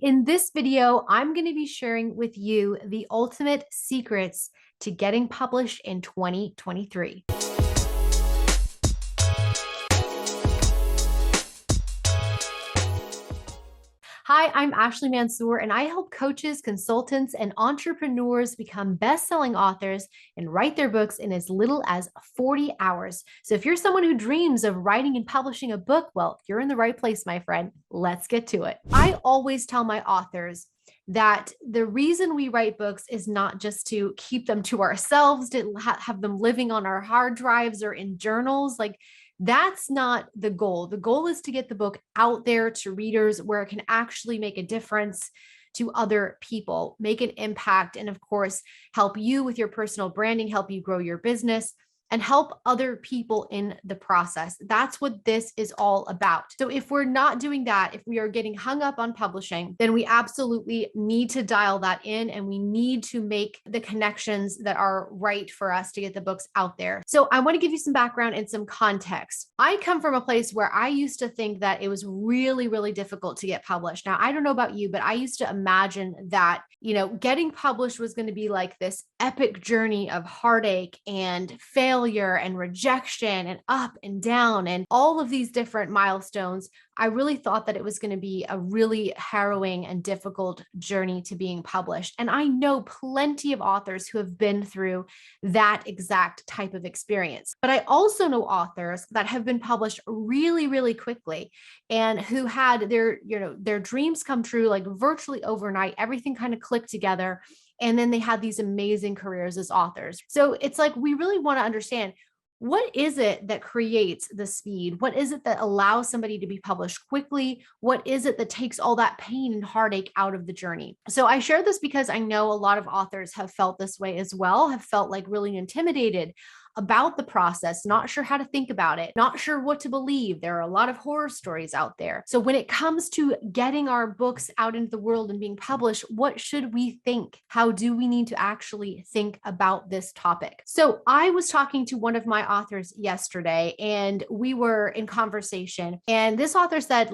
In this video, I'm going to be sharing with you the ultimate secrets to getting published in 2023. Hi, I'm Ashley Mansour, and I help coaches, consultants, and entrepreneurs become best-selling authors and write their books in as little as 40 hours. So if you're someone who dreams of writing and publishing a book, well, you're in the right place, my friend. Let's get to it. I always tell my authors that the reason we write books is not just to keep them to ourselves, to have them living on our hard drives or in journals. That's not the goal. The goal is to get the book out there to readers where it can actually make a difference to other people, make an impact, and of course, help you with your personal branding, help you grow your business, and help other people in the process. That's what this is all about. So if we're not doing that, if we are getting hung up on publishing, then we absolutely need to dial that in, and we need to make the connections that are right for us to get the books out there. So I want to give you some background and some context. I come from a place where I used to think that it was really, really difficult to get published. Now, I don't know about you, but I used to imagine that, getting published was going to be like this epic journey of heartache and failure and rejection and up and down and all of these different milestones. I really thought that it was going to be a really harrowing and difficult journey to being published. And I know plenty of authors who have been through that exact type of experience. But I also know authors that have been published really, really quickly and who had their dreams come true like virtually overnight. Everything kind of clicked together. And then they had these amazing careers as authors. So it's like, we really want to understand, what is it that creates the speed? What is it that allows somebody to be published quickly? What is it that takes all that pain and heartache out of the journey? So I share this because I know a lot of authors have felt this way as well, have felt like really intimidated about the process, not sure how to think about it, not sure what to believe. There are a lot of horror stories out there. So when it comes to getting our books out into the world and being published, what should we think? How do we need to actually think about this topic? So I was talking to one of my authors yesterday and we were in conversation, and this author said,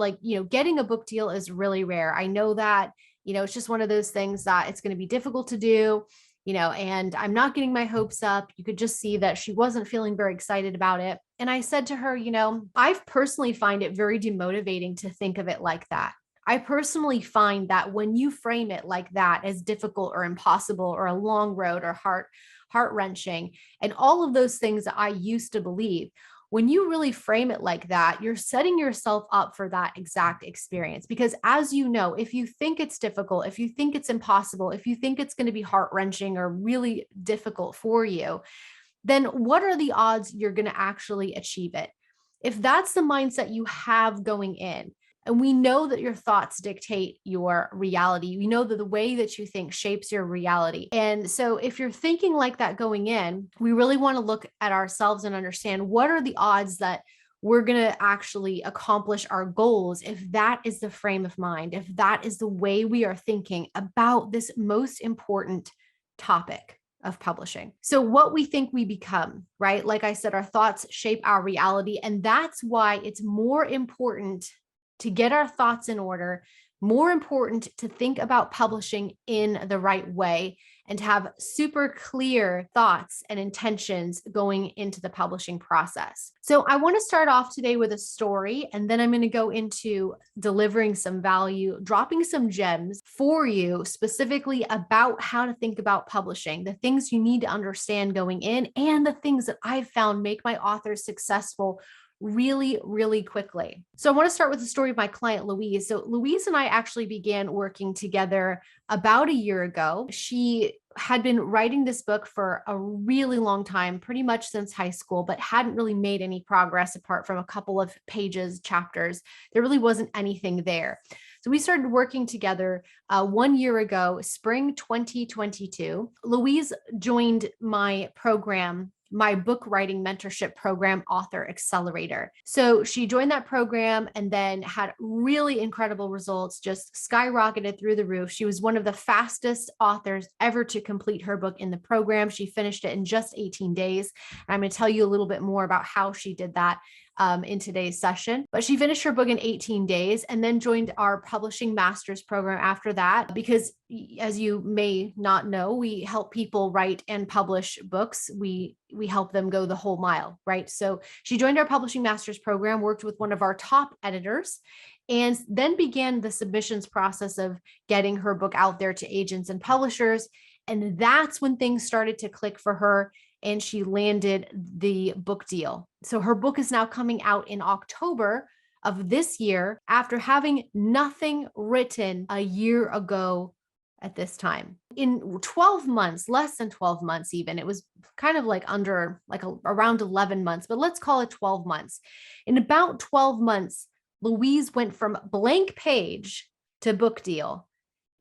getting a book deal is really rare. I know that, it's just one of those things that it's going to be difficult to do. And I'm not getting my hopes up. You could just see that she wasn't feeling very excited about it. And I said to her, I personally find it very demotivating to think of it like that. I personally find that when you frame it like that as difficult or impossible or a long road or heart-wrenching and all of those things that I used to believe, when you really frame it like that, you're setting yourself up for that exact experience. Because as you know, if you think it's difficult, if you think it's impossible, if you think it's going to be heart-wrenching or really difficult for you, then what are the odds you're going to actually achieve it? If that's the mindset you have going in, and we know that your thoughts dictate your reality. We know that the way that you think shapes your reality. And so if you're thinking like that going in, we really want to look at ourselves and understand, what are the odds that we're going to actually accomplish our goals if that is the frame of mind, if that is the way we are thinking about this most important topic of publishing. So what we think we become, right? Like I said, our thoughts shape our reality. And that's why it's more important to get our thoughts in order, more important to think about publishing in the right way and to have super clear thoughts and intentions going into the publishing process. So I want to start off today with a story, and then I'm going to go into delivering some value, dropping some gems for you specifically about how to think about publishing, the things you need to understand going in, and the things that I've found make my authors successful really, really quickly. So I want to start with the story of my client, Louise. So Louise and I actually began working together about a year ago. She had been writing this book for a really long time, pretty much since high school, but hadn't really made any progress apart from a couple of pages, chapters. There really wasn't anything there. So we started working together 1 year ago, spring 2022. Louise joined my program, my book writing mentorship program, Author Accelerator. So she joined that program and then had really incredible results, just skyrocketed through the roof. She was one of the fastest authors ever to complete her book in the program. She finished it in just 18 days. And I'm going to tell you a little bit more about how she did that in today's session. But she finished her book in 18 days and then joined our publishing master's program after that, because as you may not know, we help people write and publish books. We help them go the whole mile, right? So she joined our publishing master's program, worked with one of our top editors, and then began the submissions process of getting her book out there to agents and publishers. And that's when things started to click for her, and she landed the book deal. So her book is now coming out in October of this year after having nothing written a year ago at this time. In 12 months, less than 12 months even, it was kind of like around 11 months, but let's call it 12 months. In about 12 months, Louise went from blank page to book deal.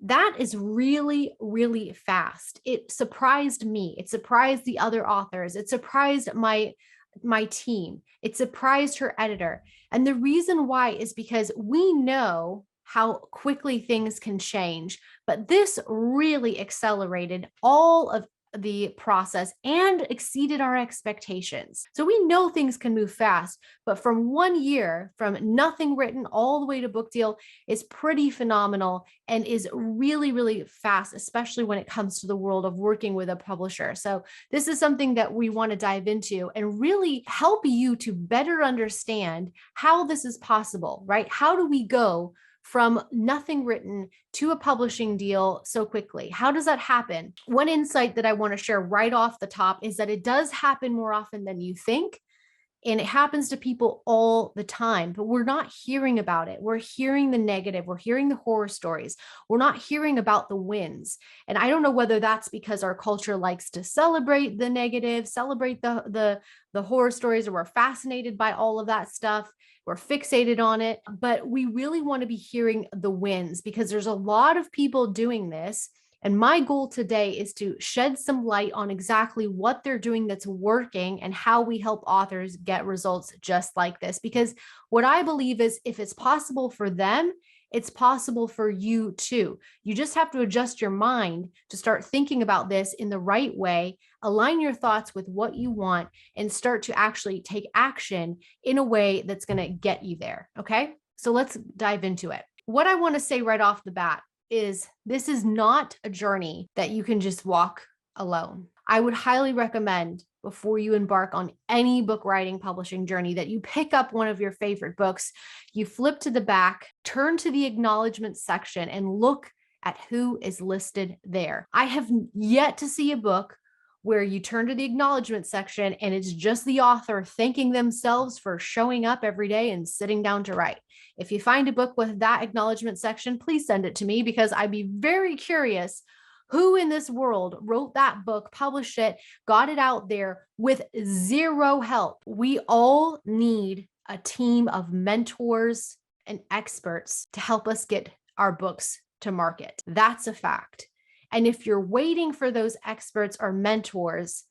That is really, really fast. It surprised me. It surprised the other authors. It surprised my team. It surprised her editor. And the reason why is because we know how quickly things can change, but this really accelerated all of the process and exceeded our expectations. So we know things can move fast, but from 1 year, from nothing written all the way to book deal is pretty phenomenal and is really, really fast, especially when it comes to the world of working with a publisher. So this is something that we want to dive into and really help you to better understand how this is possible, right? How do we go from nothing written to a publishing deal so quickly? How does that happen? One insight that I want to share right off the top is that it does happen more often than you think. And it happens to people all the time, but we're not hearing about it. We're hearing the negative. We're hearing the horror stories. We're not hearing about the wins. And I don't know whether that's because our culture likes to celebrate the negative, celebrate the horror stories, or we're fascinated by all of that stuff. We're fixated on it, but we really want to be hearing the wins because there's a lot of people doing this. And my goal today is to shed some light on exactly what they're doing that's working and how we help authors get results just like this. Because what I believe is if it's possible for them, it's possible for you too. You just have to adjust your mind to start thinking about this in the right way, align your thoughts with what you want, and start to actually take action in a way that's going to get you there. Okay, so let's dive into it. What I want to say right off the bat is this is not a journey that you can just walk alone. I would highly recommend before you embark on any book writing publishing journey that you pick up one of your favorite books, you flip to the back, turn to the acknowledgement section and look at who is listed there. I have yet to see a book where you turn to the acknowledgement section and it's just the author thanking themselves for showing up every day and sitting down to write. If you find a book with that acknowledgement section, please send it to me because I'd be very curious who in this world wrote that book, published it, got it out there with zero help. We all need a team of mentors and experts to help us get our books to market. That's a fact. And if you're waiting for those experts or mentors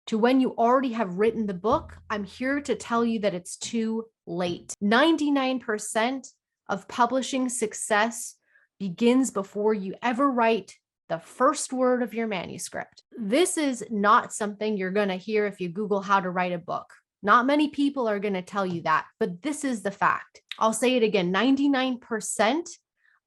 to when you already have written the book, I'm here to tell you that it's too late. 99% of publishing success begins before you ever write the first word of your manuscript. This is not something you're going to hear if you Google how to write a book. Not many people are going to tell you that, but this is the fact. I'll say it again, 99%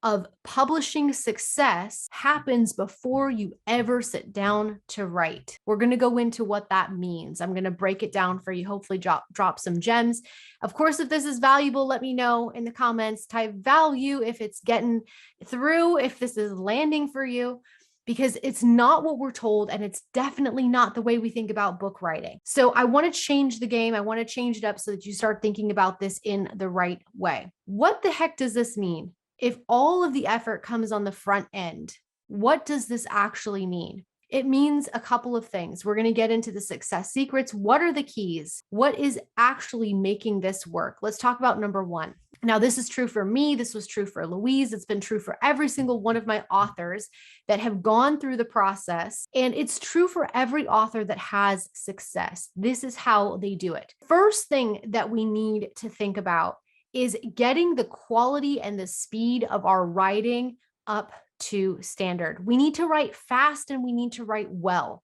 of publishing success happens before you ever sit down to write. We're going to go into what that means. I'm going to break it down for you, hopefully drop some gems. Of course, if this is valuable, let me know in the comments. Type value if it's getting through, if this is landing for you, because it's not what we're told and it's definitely not the way we think about book writing. So I want to change the game. I want to change it up so that you start thinking about this in the right way. What the heck does this mean? If all of the effort comes on the front end, what does this actually mean? It means a couple of things. We're going to get into the success secrets. What are the keys? What is actually making this work? Let's talk about number one. Now, this is true for me. This was true for Louise. It's been true for every single one of my authors that have gone through the process. And it's true for every author that has success. This is how they do it. First thing that we need to think about is getting the quality and the speed of our writing up to standard. We need to write fast and we need to write well.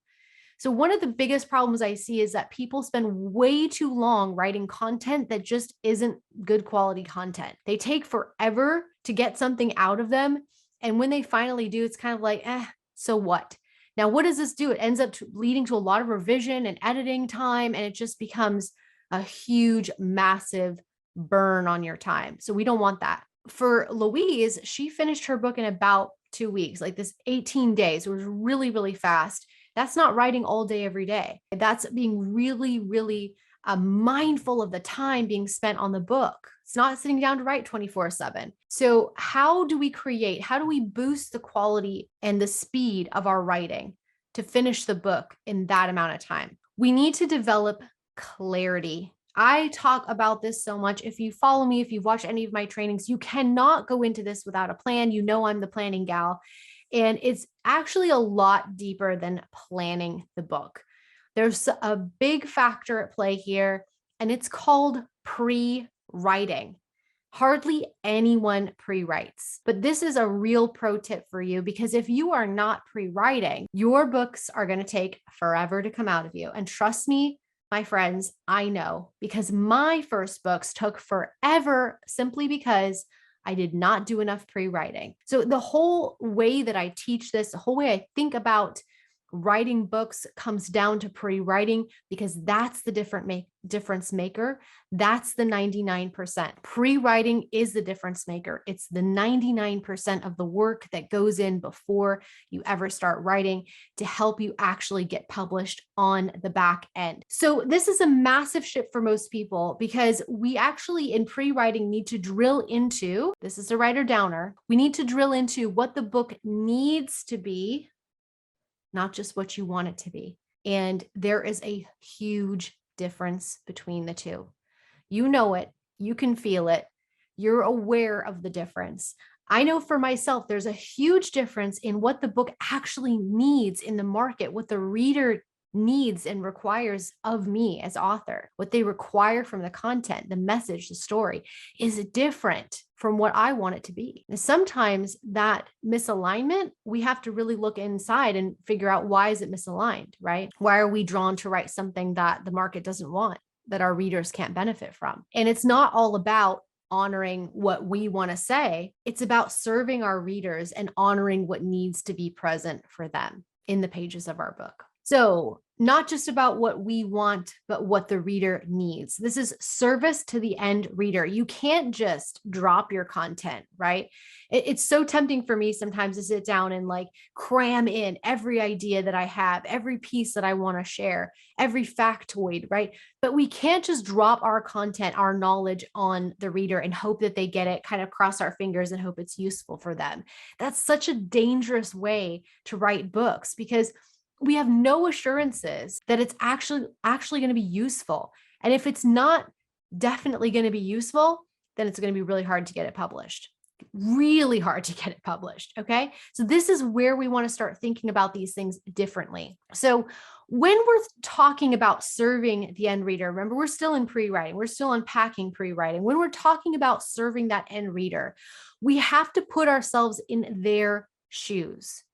So one of the biggest problems I see is that people spend way too long writing content that just isn't good quality content. They take forever to get something out of them. And when they finally do, it's kind of like, so what? Now, what does this do? It ends up leading to a lot of revision and editing time, and it just becomes a huge, massive burn on your time. So we don't want that. For Louise, she finished her book in about 2 weeks, like this 18 days. It was really, really fast. That's not writing all day, every day. That's being really, really mindful of the time being spent on the book. It's not sitting down to write 24/7. So how do we boost the quality and the speed of our writing to finish the book in that amount of time? We need to develop clarity. I talk about this so much. If you follow me, if you've watched any of my trainings, you cannot go into this without a plan. You know, I'm the planning gal. And it's actually a lot deeper than planning the book. There's a big factor at play here, and it's called pre-writing. Hardly anyone pre-writes, but this is a real pro tip for you, because if you are not pre-writing, your books are going to take forever to come out of you. And trust me, my friends, I know, because my first books took forever simply because I did not do enough pre-writing. So the whole way that I teach this, the whole way I think about writing books comes down to pre-writing, because that's the difference maker. That's the 99%. Pre-writing is the difference maker. It's the 99% of the work that goes in before you ever start writing to help you actually get published on the back end. So this is a massive shift for most people, because we actually in pre-writing need to drill into, this is a writer downer, we need to drill into what the book needs to be, not just what you want it to be. And there is a huge difference between the two. You know it, you can feel it, you're aware of the difference. I know for myself, there's a huge difference in what the book actually needs in the market, what the reader needs and requires of me as author. What they require from the content, the message, the story is different from what I want it to be. And sometimes that misalignment, we have to really look inside and figure out, why is it misaligned, right? Why are we drawn to write something that the market doesn't want, that our readers can't benefit from? And it's not all about honoring what we want to say. It's about serving our readers and honoring what needs to be present for them in the pages of our book. So not just about what we want, but what the reader needs. This is service to the end reader. You can't just drop your content, right? It's so tempting for me sometimes to sit down and like cram in every idea that I have, every piece that I want to share, every factoid, right? But we can't just drop our content, our knowledge on the reader and hope that they get it, kind of cross our fingers and hope it's useful for them. That's such a dangerous way to write books, because we have no assurances that it's actually going to be useful. And if it's not definitely going to be useful, then it's going to be really hard to get it published. Really hard to get it published. Okay. So this is where we want to start thinking about these things differently. So when we're talking about serving the end reader, remember, we're still in pre-writing. We're still unpacking pre-writing. When we're talking about serving that end reader, we have to put ourselves in their shoes.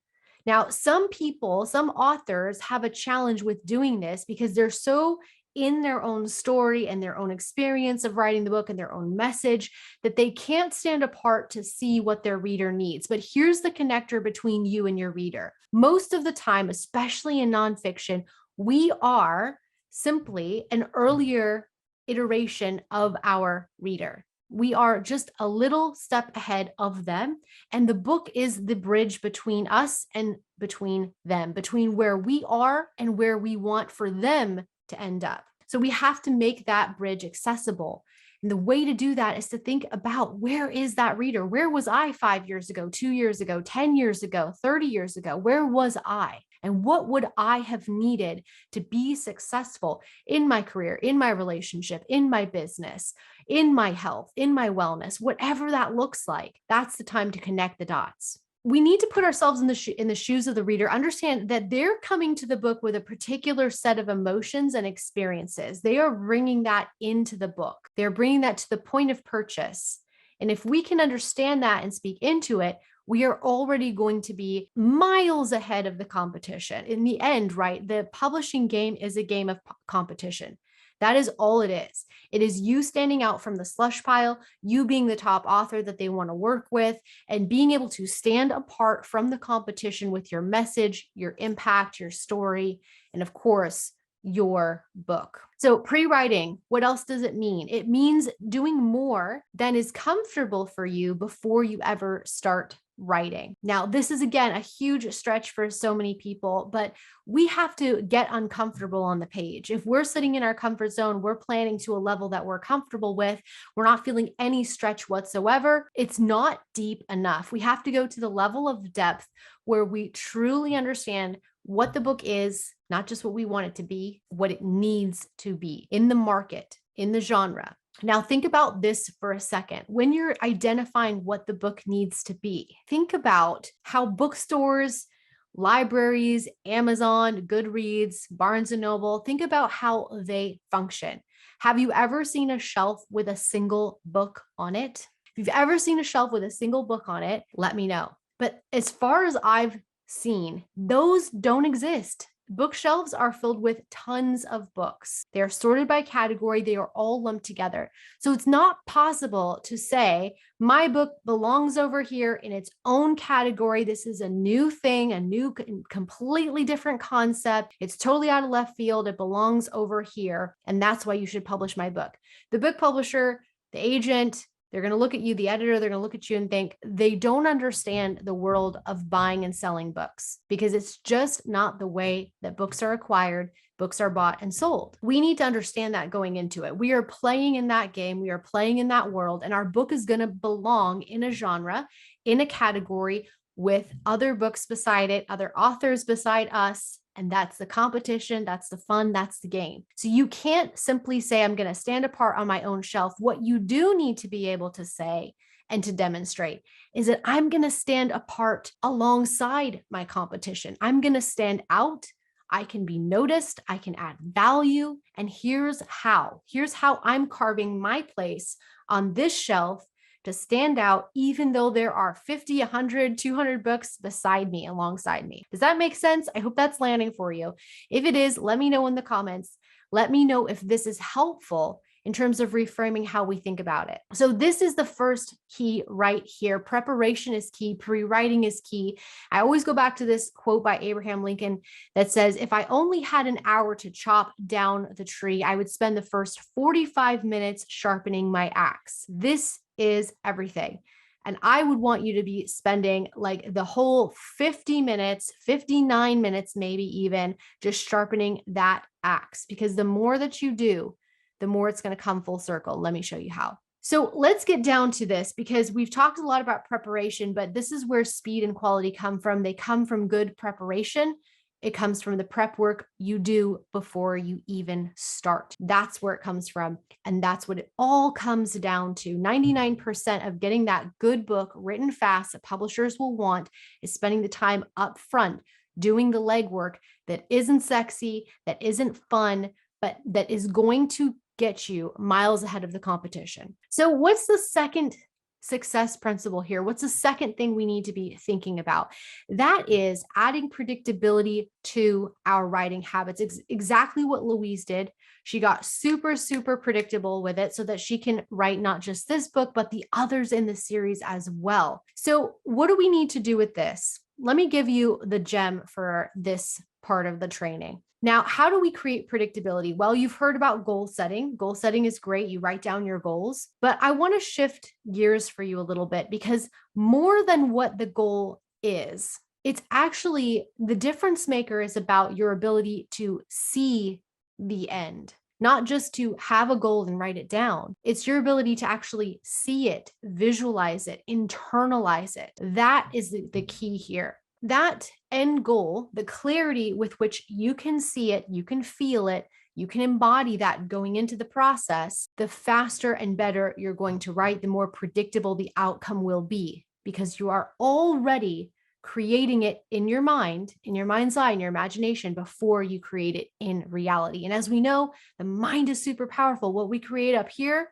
Now, some authors have a challenge with doing this because they're so in their own story and their own experience of writing the book and their own message that they can't stand apart to see what their reader needs. But here's the connector between you and your reader. Most of the time, especially in nonfiction, we are simply an earlier iteration of our reader. We are just a little step ahead of them. And the book is the bridge between us and between them, between where we are and where we want for them to end up. So we have to make that bridge accessible. And the way to do that is to think about, where is that reader? Where was I 5 years ago, 2 years ago, 10 years ago, 30 years ago? Where was I? And what would I have needed to be successful in my career, in my relationship, in my business, in my health, in my wellness, whatever that looks like? That's the time to connect the dots. We need to put ourselves in the shoes of the reader, understand that they're coming to the book with a particular set of emotions and experiences. They are bringing that into the book. They're bringing that to the point of purchase. And if we can understand that and speak into it, we are already going to be miles ahead of the competition. In the end, right, the publishing game is a game of competition. That is all it is. It is you standing out from the slush pile, you being the top author that they want to work with, and being able to stand apart from the competition with your message, your impact, your story, and of course, your book. So pre-writing, what else does it mean? It means doing more than is comfortable for you before you ever start writing. Now, this is again a huge stretch for so many people, but we have to get uncomfortable on the page. If we're sitting in our comfort zone, we're planning to a level that we're comfortable with, we're not feeling any stretch whatsoever, it's not deep enough. We have to go to the level of depth where we truly understand what the book is, not just what we want it to be, what it needs to be in the market, in the genre. Now, think about this for a second. When you're identifying what the book needs to be, think about how bookstores, libraries, Amazon, Goodreads, Barnes and Noble, think about how they function. Have you ever seen a shelf with a single book on it? If you've ever seen a shelf with a single book on it, let me know. But as far as I've seen, those don't exist. Bookshelves are filled with tons of books. They are sorted by category. They are all lumped together. So it's not possible to say, my book belongs over here in its own category. This is a new thing, a new, completely different concept. It's totally out of left field. It belongs over here. And that's why you should publish my book. The book publisher, the agent, they're going to look at you, the editor, they're going to look at you and think they don't understand the world of buying and selling books because it's just not the way that books are acquired, books are bought and sold. We need to understand that going into it. We are playing in that game, we are playing in that world, and our book is going to belong in a genre, in a category with other books beside it, other authors beside us. And that's the competition, that's the fun, that's the game. So you can't simply say, I'm going to stand apart on my own shelf. What you do need to be able to say and to demonstrate is that I'm going to stand apart alongside my competition. I'm going to stand out. I can be noticed. I can add value. And here's how. Here's how I'm carving my place on this shelf to stand out, even though there are 50, 100, 200 books beside me, alongside me. Does that make sense? I hope that's landing for you. If it is, let me know in the comments. Let me know if this is helpful in terms of reframing how we think about it. So this is the first key right here. Preparation is key. Pre-writing is key. I always go back to this quote by Abraham Lincoln that says, if I only had an hour to chop down the tree, I would spend the first 45 minutes sharpening my axe. This is everything. And I would want you to be spending like the whole 50 minutes, 59 minutes, maybe even just sharpening that axe, because the more that you do, the more it's going to come full circle. Let me show you how. So let's get down to this because we've talked a lot about preparation, but this is where speed and quality come from. They come from good preparation. It comes from the prep work you do before you even start. That's where it comes from. And that's what it all comes down to. 99% of getting that good book written fast that publishers will want is spending the time up front, doing the legwork that isn't sexy, that isn't fun, but that is going to get you miles ahead of the competition. So what's the second success principle here? What's the second thing we need to be thinking about? That is adding predictability to our writing habits. Exactly what Louise did. She got super, super predictable with it so that she can write not just this book, but the others in the series as well. So what do we need to do with this? Let me give you the gem for this part of the training. Now, how do we create predictability? Well, you've heard about goal setting. Goal setting is great. You write down your goals, but I want to shift gears for you a little bit because more than what the goal is, it's actually the difference maker is about your ability to see the end, not just to have a goal and write it down. It's your ability to actually see it, visualize it, internalize it. That is the key here. That end goal, the clarity with which you can see it, you can feel it, you can embody that going into the process, the faster and better you're going to write, the more predictable the outcome will be because you are already creating it in your mind, in your mind's eye, in your imagination before you create it in reality. And as we know, the mind is super powerful. What we create up here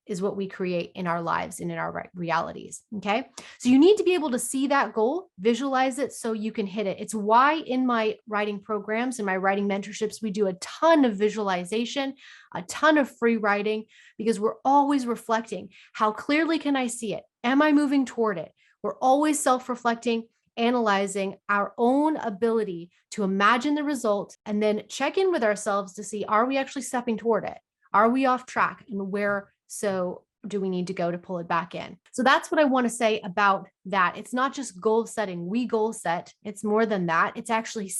is what we create in our lives and in our realities. Okay. So you need to be able to see that goal, visualize it so you can hit it. It's why in my writing programs and my writing mentorships, we do a ton of visualization, a ton of free writing, because we're always reflecting. How clearly can I see it? Am I moving toward it? We're always self-reflecting, analyzing our own ability to imagine the result and then check in with ourselves to see, are we actually stepping toward it? Are we off track? And where so do we need to go to pull it back in? So that's what I want to say about that. It's not just goal setting. We goal set. It's more than that. It's actually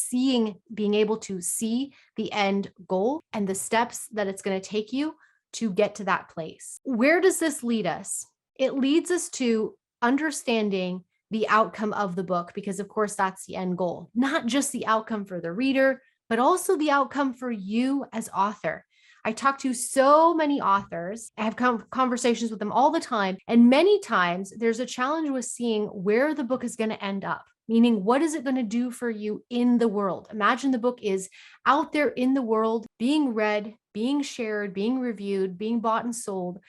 being able to see the end goal and the steps that it's going to take you to get to that place. Where does this lead us? It leads us to understanding the outcome of the book, because of course that's the end goal, not just the outcome for the reader, but also the outcome for you as author. I talk to so many authors. I have conversations with them all the time. And many times there's a challenge with seeing where the book is going to end up, meaning what is it going to do for you in the world? Imagine the book is out there in the world, being read, being shared, being reviewed, being bought and sold.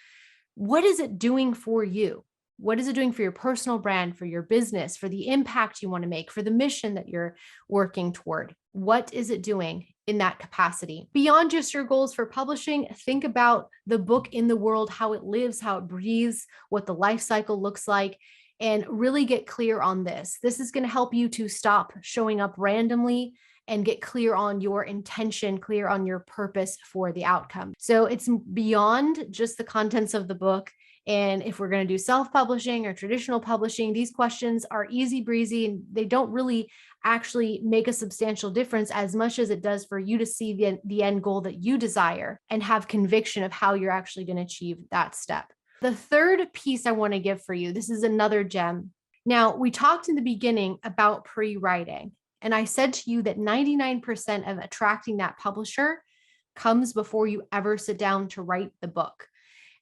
What is it doing for you? What is it doing for your personal brand, for your business, for the impact you want to make, for the mission that you're working toward? What is it doing in that capacity? Beyond just your goals for publishing, think about the book in the world, how it lives, how it breathes, what the life cycle looks like, and really get clear on this. This is going to help you to stop showing up randomly and get clear on your intention, clear on your purpose for the outcome. So it's beyond just the contents of the book. And if we're going to do self-publishing or traditional publishing, these questions are easy breezy and they don't really actually make a substantial difference as much as it does for you to see the end goal that you desire and have conviction of how you're actually going to achieve that step. The third piece I want to give for you, this is another gem. Now, we talked in the beginning about pre-writing, and I said to you that 99% of attracting that publisher comes before you ever sit down to write the book.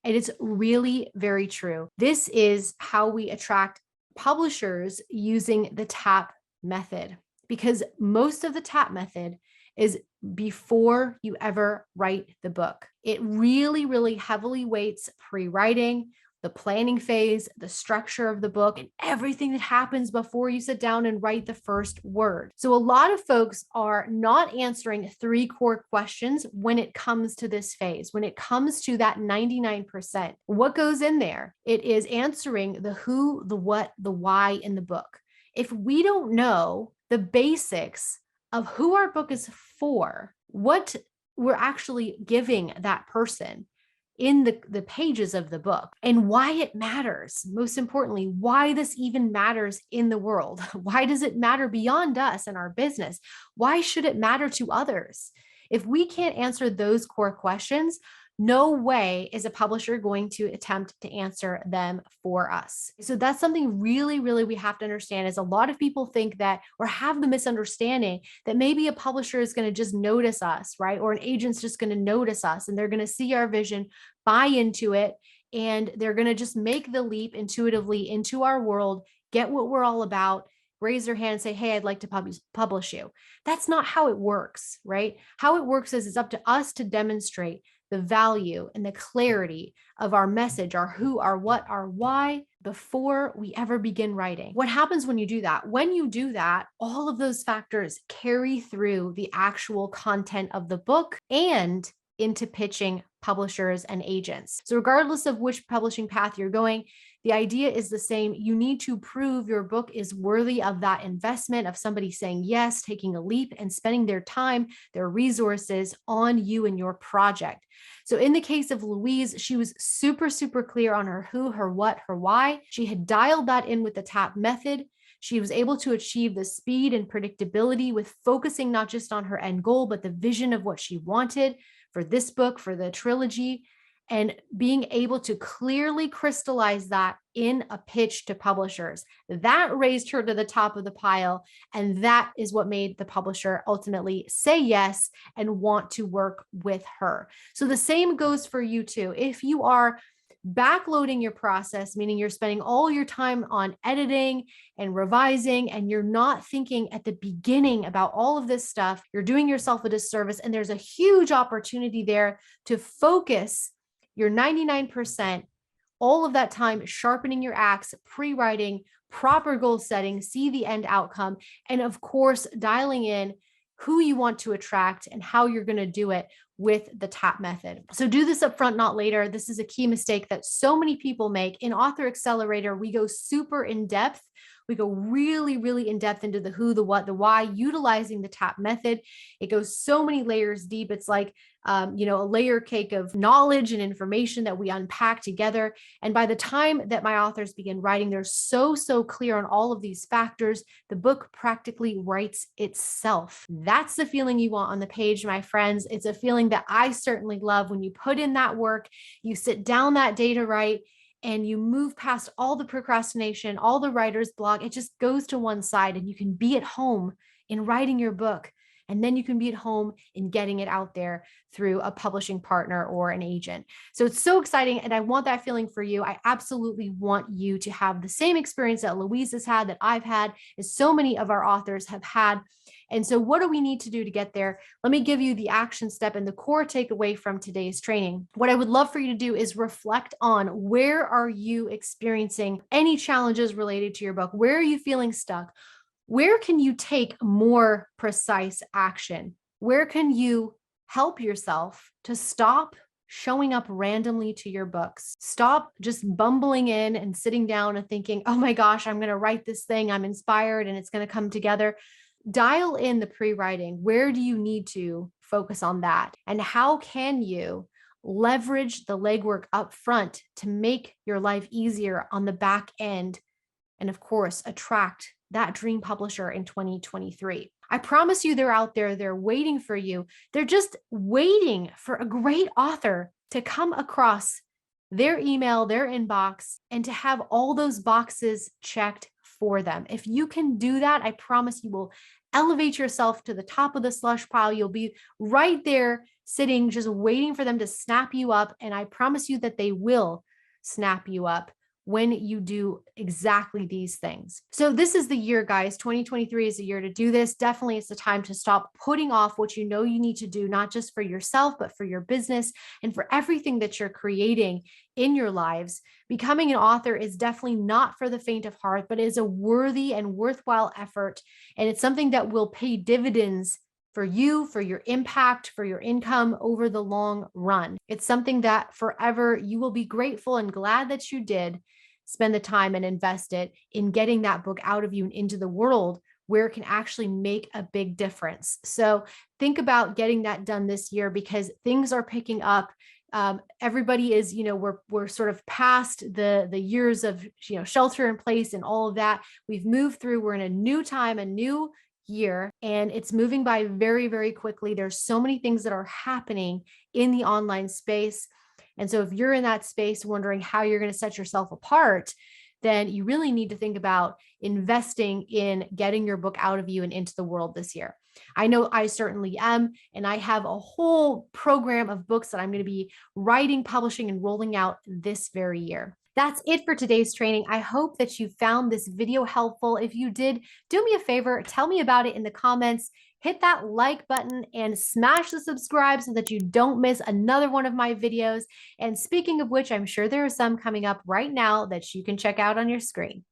And it's really very true. This is how we attract publishers using the TAP method, because most of the TAP method is before you ever write the book. It really, really heavily weights pre-writing, the planning phase, the structure of the book, and everything that happens before you sit down and write the first word. So a lot of folks are not answering 3 core questions when it comes to this phase, when it comes to that 99%. What goes in there? It is answering the who, the what, the why in the book. If we don't know the basics of who our book is for, what we're actually giving that person in the pages of the book, and why it matters. Most importantly, why this even matters in the world. Why does it matter beyond us and our business? Why should it matter to others? If we can't answer those core questions, no way is a publisher going to attempt to answer them for us. So that's something really, really we have to understand, is a lot of people think that, or have the misunderstanding that maybe a publisher is going to just notice us, right? Or an agent's just going to notice us and they're going to see our vision, buy into it, and they're going to just make the leap intuitively into our world, get what we're all about, raise their hand and say, hey, I'd like to publish you. That's not how it works, right? How it works is it's up to us to demonstrate the value and the clarity of our message, our who, our what, our why, before we ever begin writing. What happens when you do that? When you do that, all of those factors carry through the actual content of the book and into pitching publishers and agents. So regardless of which publishing path you're going, the idea is the same. You need to prove your book is worthy of that investment, of somebody saying yes, taking a leap and spending their time, their resources on you and your project. So in the case of Louise, she was super, super clear on her who, her what, her why. She had dialed that in with the TAP method. She was able to achieve the speed and predictability with focusing not just on her end goal, but the vision of what she wanted for this book, for the trilogy, and being able to clearly crystallize that in a pitch to publishers. That raised her to the top of the pile, and that is what made the publisher ultimately say yes and want to work with her. So the same goes for you too. If you are backloading your process, meaning you're spending all your time on editing and revising, and you're not thinking at the beginning about all of this stuff, you're doing yourself a disservice. And there's a huge opportunity there to focus you're 99% all of that time sharpening your axe, pre-writing, proper goal setting, see the end outcome, and of course, dialing in who you want to attract and how you're going to do it with the TAP method. So do this upfront, not later. This is a key mistake that so many people make. In Author Accelerator, we go super in depth. We go really, really in depth into the who, the what, the why, utilizing the TAP method. It goes so many layers deep. It's like, a layer cake of knowledge and information that we unpack together. And by the time that my authors begin writing, they're so clear on all of these factors. The book practically writes itself. That's the feeling you want on the page, my friends. It's a feeling that I certainly love when you put in that work, you sit down that day to write, and you move past all the procrastination, all the writer's block. It just goes to one side and you can be at home in writing your book. And then you can be at home in getting it out there through a publishing partner or an agent. So it's so exciting. And I want that feeling for you. I absolutely want you to have the same experience that Louise has had, that I've had, as so many of our authors have had. And so what do we need to do to get there? Let me give you the action step and the core takeaway from today's training. What I would love for you to do is reflect on, where are you experiencing any challenges related to your book? Where are you feeling stuck? Where can you take more precise action? Where can you help yourself to stop showing up randomly to your books? Stop just bumbling in and sitting down and thinking, oh my gosh, I'm going to write this thing. I'm inspired and it's going to come together. Dial in the pre-writing. Where do you need to focus on that? And how can you leverage the legwork up front to make your life easier on the back end? And of course, attract that dream publisher in 2023. I promise you, they're out there. They're waiting for you. They're just waiting for a great author to come across their email, their inbox, and to have all those boxes checked for them. If you can do that, I promise you will elevate yourself to the top of the slush pile. You'll be right there sitting, just waiting for them to snap you up. And I promise you that they will snap you up when you do exactly these things. So this is the year, guys. 2023 is the year to do this. Definitely it's the time to stop putting off what you know you need to do, not just for yourself, but for your business and for everything that you're creating in your lives. Becoming an author is definitely not for the faint of heart, but is a worthy and worthwhile effort. And it's something that will pay dividends for you, for your impact, for your income over the long run. It's something that forever you will be grateful and glad that you did spend the time and invest it in getting that book out of you and into the world where it can actually make a big difference. So think about getting that done this year, because things are picking up. Everybody is, we're sort of past the years of, shelter in place and all of that. We've moved through, we're in a new time, a new year, and it's moving by very, very quickly. There's so many things that are happening in the online space. And so if you're in that space wondering how you're going to set yourself apart, then you really need to think about investing in getting your book out of you and into the world this year. I know I certainly am, and I have a whole program of books that I'm going to be writing, publishing, and rolling out this very year. That's it for today's training. I hope that you found this video helpful. If you did, do me a favor, tell me about it in the comments. Hit that like button and smash the subscribe so that you don't miss another one of my videos. And speaking of which, I'm sure there are some coming up right now that you can check out on your screen.